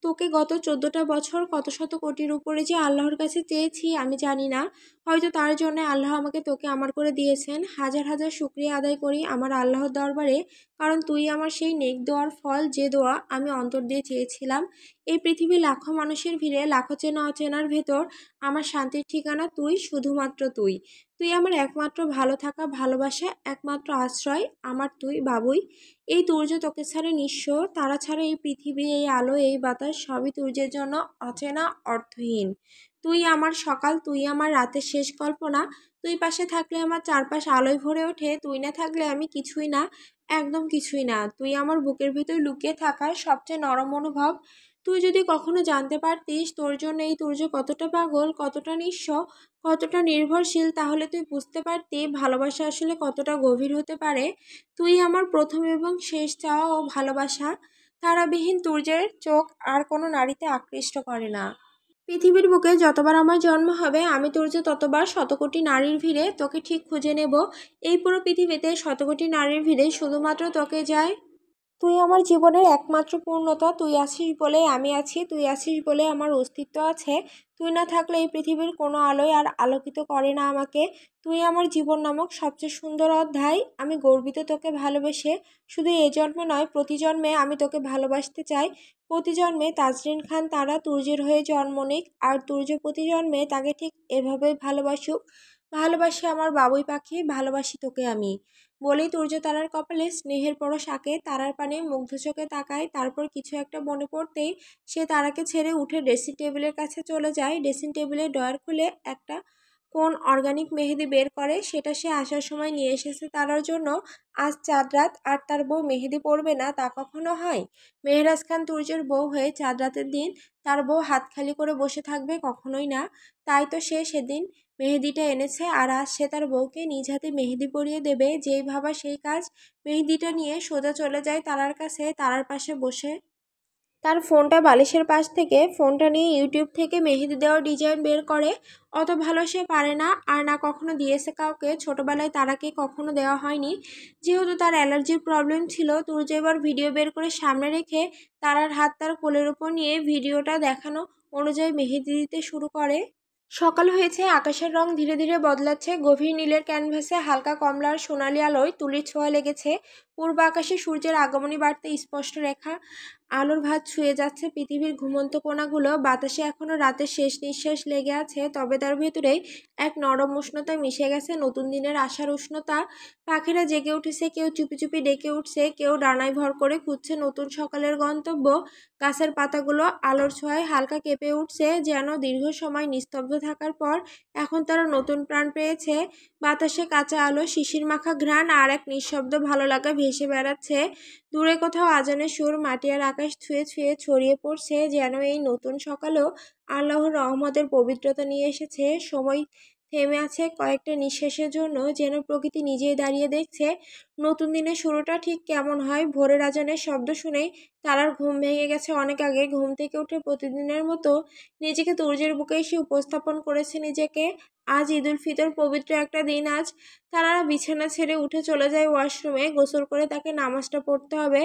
তোকে গত 14টা বছর কত শত কোটির উপরে যে আল্লাহর কাছে চেয়েছি আমি জানি না। হয়তো তার জন্য আল্লাহ আমাকে তোকে আমার করে দিয়েছেন। হাজার হাজার শুকরিয়া আদায় করি আমার আল্লাহর দরবারে, কারণ তুই আমার সেই নেক দোয়ার ফল, যে দোয়া আমি অন্তর দিয়ে চেয়েছিলাম। এই পৃথিবীর লাখো মানুষের ভিড়ে, লাখো চেনা অচেনার ভেতর আমার শান্তির ঠিকানা তুই, শুধুমাত্র তুই। তুই আমার একমাত্র ভালো থাকা, ভালোবাসা, একমাত্র আশ্রয়, আমার তুই বাবুই। এই তুর্য তোকে ছাড়া নিঃস্ব। তারা ছাড়া এই পৃথিবী, এই আলো, এই বাতাস সবই তুর্যের জন্য অচেনা, অর্থহীন। তুই আমার সকাল, তুই আমার রাতের শেষ কল্পনা। তুই পাশে থাকলে আমার চারপাশ আলোয় ভরে ওঠে, তুই না থাকলে আমি কিছুই না, একদম কিছুই না। তুই আমার বুকের ভিতর লুকিয়ে থাকা সবচেয়ে নরম অনুভব। তুই যদি কখনো জানতে পারতিস তোর জন্য এই তুর্য কতটা পাগল, কতটা নিঃস্ব, কতটা নির্ভরশীল, তাহলে তুই বুঝতে পারতি ভালোবাসা আসলে কতটা গভীর হতে পারে। তুই আমার প্রথম এবং শেষ চাওয়া ও ভালোবাসা। তারাবিহীন তুর্যের চোখ আর কোনো নারীতে আকৃষ্ট করে না। পৃথিবীর বুকে যতবার আমার জন্ম হবে আমি তুর্য ততবার শতকোটি নারীর ভিড়ে তোকে ঠিক খুঁজে নেব। এই পুরো পৃথিবীতে শতকোটি নারীর ভিড়ে শুধুমাত্র তোকে যায় তুই আমার জীবনের একমাত্র পূর্ণতা, তুই আছিস বলে আমি আছি, তুই আছিস বলে আমার অস্তিত্ব আছে। তুই না থাকলে এই পৃথিবীর কোনো আলোয় আর আলোকিত করে না আমাকে। তুই আমার জীবন নামক সবচেয়ে সুন্দর অধ্যায়। আমি গর্বিত তোকে ভালোবেসে। শুধু এ জন্মে নয়, প্রতি জন্মে আমি তোকে ভালোবাসতে চাই। প্রতি জন্মে তাজরিন খান তারা তুর্যের হয়ে জন্ম নিক, আর তুর্য প্রতি জন্মে তাকে ঠিক এভাবেই ভালোবাসুক। ভালোবাসি আমার বাবুই পাখি, ভালোবাসি তোকে আমি। বলেই তুর্য তারার কপালে স্নেহের পরশ আঁকে। তারার পানে মুগ্ধ চোখে তাকায়। তারপর কিছু একটা মনে পড়তেই সে তারাকে ছেড়ে উঠে ড্রেসিং টেবিলের কাছে চলে যায়। ড্রেসিং টেবিলের ড্রয়ার খুলে একটা কোন অর্গানিক মেহেদি বের করে। সেটা সে আসার সময় নিয়ে এসেছে তারার জন্য। আজ চাঁদ রাত, আর তার বউ মেহেদি পরবে না তা কখনো হয়? মেহরাজ খান তুর্যের বউ হয়ে চাঁদ রাতের দিন তার বউ হাত খালি করে বসে থাকবে? কখনোই না। তাই তো সে সেদিন মেহেদিটা এনেছে, আর আজ সে তার বউকে নিজ হাতে মেহেদি পরিয়ে দেবে। যেই ভাবা সেই কাজ। মেহেদিটা নিয়ে সোজা চলে যায় তারার কাছে। তারার পাশে বসে তার ফোনটা বালিশের পাশ থেকে ফোনটা নিয়ে ইউটিউব থেকে মেহেদি দেওয়ার ডিজাইন বের করে। অত ভালো সে পারে না, আর না কখনো দিয়েছে কাউকে। ছোটবেলায় তারাকে কখনো দেওয়া হয়নি। যেহেতু তার অ্যালার্জির প্রবলেম ছিল, তুর্য এবার ভিডিও বের করে সামনে রেখে তারার হাত তার কোলের উপর নিয়ে ভিডিওটা দেখানো অনুযায়ী মেহেদি দিতে শুরু করে। সকাল হয়েছে, আকাশের রং ধীরে ধীরে বদলাচ্ছে। গভীর নীলের ক্যানভাসে হালকা কমলার সোনালি আলোয় তুলির ছোঁয়া লেগেছে। পূর্ব আকাশে সূর্যের আগমনী বাড়তে স্পষ্ট রেখা আলোর ভাঁজ ছুঁয়ে যাচ্ছে পৃথিবীর ঘুমন্ত কোণাগুলো। বাতাসে এখনো রাতের শেষ নিঃশ্বাস লেগে আছে, তবে তার ভেতরেই এক নরম উষ্ণতা মিশে গেছে, নতুন দিনের আশার উষ্ণতা। পাখিরা জেগে উঠেছে, কেউ চুপি চুপি ডেকে উঠছে, কেউ ডানায় ভর করে খুঁজছে নতুন সকালের গন্তব্য। গাছের পাতাগুলো আলোর ছোঁয়ায় হালকা কেঁপে উঠছে, যেন দীর্ঘ সময় নিস্তব্ধ থাকার পর এখন তারা নতুন প্রাণ পেয়েছে। বাতাসে কাঁচা আলো, শিশির মাখা ঘ্রাণ আর এক নিঃশব্দ ভালো লাগা ভেসে বেড়াচ্ছে। দূরে কোথাও আজানের সুর মাটি আর আকাশ ছুঁয়ে ছুঁয়ে ছড়িয়ে পড়ছে, যেন এই নতুন সকালেও আল্লাহর রহমতের পবিত্রতা নিয়ে এসেছে। সময় থেমে আছে কয়েকটা নিঃশ্বাসের জন্য, যেন প্রকৃতি নিজেই দাঁড়িয়ে দেখছে নতুন দিনের শুরুটা ঠিক কেমন হয়। ভোরের আজানের শব্দ শুনেই তারার ঘুম ভেঙে গেছে অনেক আগে। ঘুম থেকে উঠে প্রতিদিনের মতো নিজেকে তুর্যের বুকে এসে উপস্থাপন করেছে নিজেকে। আজ ঈদুল ফিতর, পবিত্র একটা দিন। আজ তারা বিছানা ছেড়ে উঠে চলে যায় ওয়াশরুমে। গোসল করে তাকে নামাজটা পড়তে হবে।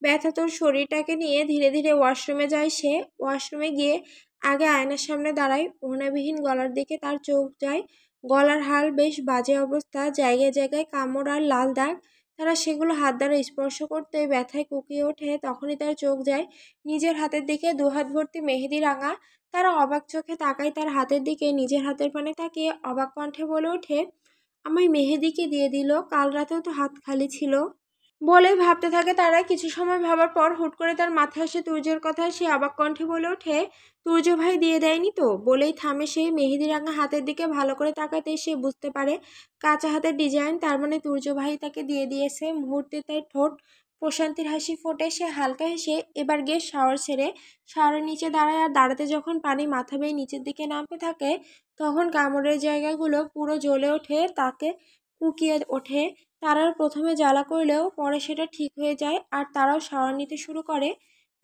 ব্যথাতর শরীরটাকে নিয়ে ধীরে ধীরে ওয়াশরুমে যায় সে। ওয়াশরুমে গিয়ে আগে আয়নার সামনে দাঁড়ায়। ওড়নাবিহীন গলার দিকে তার চোখ যায়। গলার হাল বেশ বাজে অবস্থা, জায়গায় জায়গায় কামড় আর লাল দাগ। তারা সেগুলো হাত দ্বারা স্পর্শ করতে ব্যথায় কুঁকিয়ে ওঠে। তখনই তার চোখ যায় নিজের হাতের দিকে, দুহাত ভর্তি মেহেদি রাঙা। তারা অবাক চোখে তাকায় তার হাতের দিকে। নিজের হাতের পানে তাকিয়ে অবাক কণ্ঠে বলে ওঠে, আমায় মেহেদিকে দিয়ে দিল, কাল রাতেও তো হাত খালি ছিল। বলে ভাবতে থাকে তারা। কিছু সময় ভাবার পর হুট করে তার মাথায় আসে তুর্যের কথা। সে অবাক কণ্ঠে বলে ওঠে, তুর্য ভাই দিয়ে দেয়নি তো? বলেই থামে সে। মেহেদি রাঙা হাতের দিকে ভালো করে তাকাতেই সে বুঝতে পারে কাঁচা হাতের ডিজাইন। তার মানে তুর্য ভাই তাকে দিয়ে দিয়েছে। মুহূর্তে তাই ঠোঁট প্রশান্তির হাসি ফোটে। সে হালকা হেসে এবার গিয়ে শাওয়ার ছেড়ে শাওয়ারের নিচে দাঁড়ায়। আর দাঁড়াতে যখন পানি মাথা বেয়ে নিচের দিকে নামতে থাকে, তখন কামড়ের জায়গাগুলো পুরো জ্বলে ওঠে, তাকে কুকিয়ে ওঠে। তারার প্রথমে জ্বালা করলেও পরে সেটা ঠিক হয়ে যায়, আর তারাও শাওয়ার নিতে শুরু করে।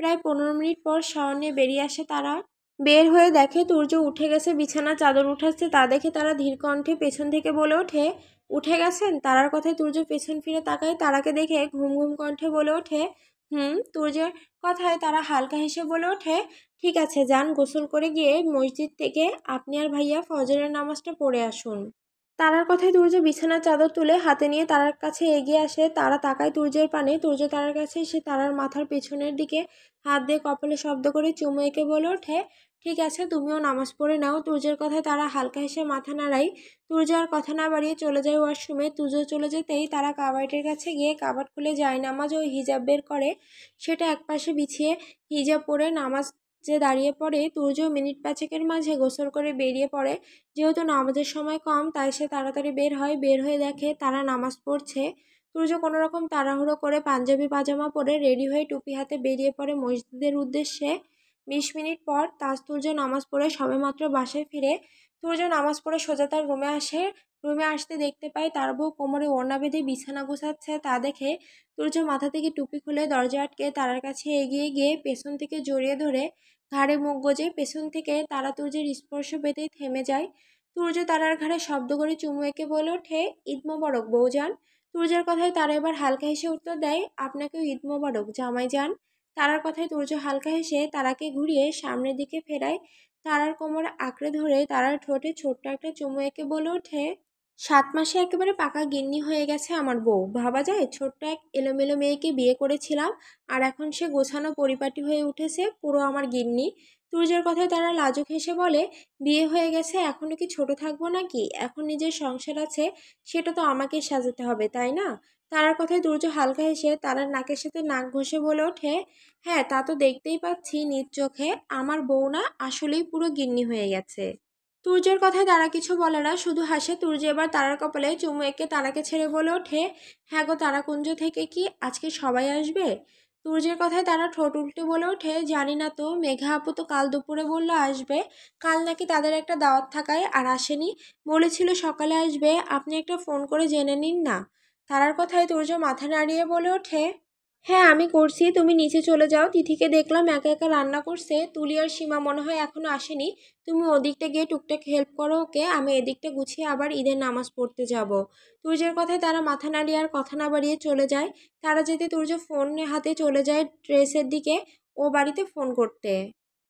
প্রায় 15 মিনিট পর শাওয়ার নিয়ে বেরিয়ে আসে তারা। বের হয়ে দেখে তুর্য উঠে গেছে, বিছানা চাদর উঠাচ্ছে। তা দেখে তারা ধীর কণ্ঠে পেছন থেকে বলে ওঠে, উঠে গেছেন? তারার কথায় তুর্য পেছন ফিরে তাকায়। তারাকে দেখে ঘুম ঘুম কণ্ঠে বলে ওঠে, হুম। তুর্যের কথায় তারা হালকা হেসে বলে ওঠে, ঠিক আছে যান, গোসল করে গিয়ে মসজিদ থেকে আপনি আর ভাইয়া ফজরের নামাজটা পড়ে আসুন। তারার কথায় তুর্য বিছানার চাদর তুলে হাতে নিয়ে তারার কাছে এগিয়ে আসে। তারা তাকায় তুর্যের পানে। তুর্য তারার কাছে এসে তারার মাথার পেছনের দিকে হাত দিয়ে কপালে শব্দ করে চুমু এঁকে বলে ওঠে, ঠিক আছে, তুমিও নামাজ পড়ে নাও। তুর্যের কথায় তারা হালকা হেসে মাথা নাড়ায়। তুর্য আর কথা না বাড়িয়ে চলে যায় ওয়াশরুমে। তুর্য চলে যেতেই তারা কাবার্ডের কাছে গিয়ে কাবার্ড খুলে জায়নামাজ ও হিজাব বের করে। সেটা একপাশে বিছিয়ে হিজাব পরে নামাজ যে দাঁড়িয়ে পড়ে। তুর্য মিনিট পাঁচেকের মাঝে গোসল করে বেরিয়ে পড়ে। যেহেতু নামাজের সময় কম, তাই সে তাড়াতাড়ি বের হয়। বের হয়ে দেখে তারা নামাজ পড়ছে। তুর্য কোনো রকম তাড়াহুড়ো করে পাঞ্জাবি পাজামা পরে রেডি হয়ে টুপি হাতে বেরিয়ে পড়ে মসজিদের উদ্দেশ্যে। 20 মিনিট পর তুর্য নামাজ পড়ে সবেমাত্র বাসায় ফিরে। তুর্য নামাজ পড়ে সোজা তার রুমে আসে। রুমে আসতে দেখতে পায় তার বউ কোমরে ওড়না বেঁধে বিছানা গুছাচ্ছে। তা দেখে তুর্য মাথা থেকে টুপি খুলে দরজা আটকে তারার কাছে এগিয়ে গিয়ে পেছন থেকে জড়িয়ে ধরে ঘাড়ে মুখ গোজে। পেছন থেকে তারা তুর্যের স্পর্শ পেতেই থেমে যায়। তুর্য তারার ঘাড়ে শব্দ করে চুমু এঁকে বলে ওঠে, ঈদ মোবারক বউজান। তুর্যের কথায় তারা এবার হালকা হেসে উত্তর দেয়, আপনাকেও ঈদ মোবারক জামাই যান। তারার কথায় তুর্য হালকা হেসে তারাকে ঘুরিয়ে সামনের দিকে ফেরায়। তারার কোমর আঁকড়ে ধরে তারার ঠোঁটে ছোট্ট একটা চুমু এঁকে বলে ওঠে, 7 মাসে একেবারে পাকা গিন্নি হয়ে গেছে আমার বউ। ভাবা যায়, ছোট্ট এক এলোমেলো মেয়েকে বিয়ে করেছিলাম, আর এখন সে গোছানো পরিপাটি হয়ে উঠেছে, পুরো আমার গিন্নি। তুর্যের কথায় তারা লাজুক হেসে বলে, বিয়ে হয়ে গেছে, এখনো কি ছোট থাকবো নাকি? এখন নিজের সংসার আছে, সেটা তো আমাকে সাজাতে হবে, তাই না? তারার কথায় তুর্য হালকা হেসে তারার নাকের সাথে নাক ঘষে বলে ওঠে, হ্যাঁ তা তো দেখতেই পাচ্ছি নিজ চোখে, আমার বউ না আসলেই পুরো গিন্নি হয়ে গেছে। তুর্যের কথায় তারা কিছু বলে না, শুধু হাসে। তুর্য এবার তারার কপালে চুমু এঁকে তারাকে ছেড়ে বলে ওঠে, হ্যাঁ গো তারাকুঞ্জ থেকে কি আজকে সবাই আসবে? তুর্যের কথায় তারা ঠোঁট উল্টে বলে ওঠে, জানি না তো, মেঘা আপু তো কাল দুপুরে বললো আসবে। কাল নাকি তাদের একটা দাওয়াত থাকায় আর আসেনি, বলেছিল সকালে আসবে, আপনি একটা ফোন করে জেনে নিন না। তারার কথায় তুর্য মাথা নাড়িয়ে বলে ওঠে, হ্যাঁ আমি করছি, তুমি নিচে চলে যাও, তিথিকে দেখলাম একা একা রান্না করছে, তুলি আর সীমা মনে হয় এখনো আসেনি। তুমি ওদিকটা গিয়ে টুকটাক হেল্প করো ওকে, আমি এদিকটা গুছিয়ে আবার ঈদের নামাজ পড়তে যাব। তুর্যের কথায় তারা মাথা নাড়িয়ে আর কথা না বাড়িয়ে চলে যায়। তারা যেতে তুর্য ফোন হাতে চলে যায় ড্রেসের দিকে, ও বাড়িতে ফোন করতে।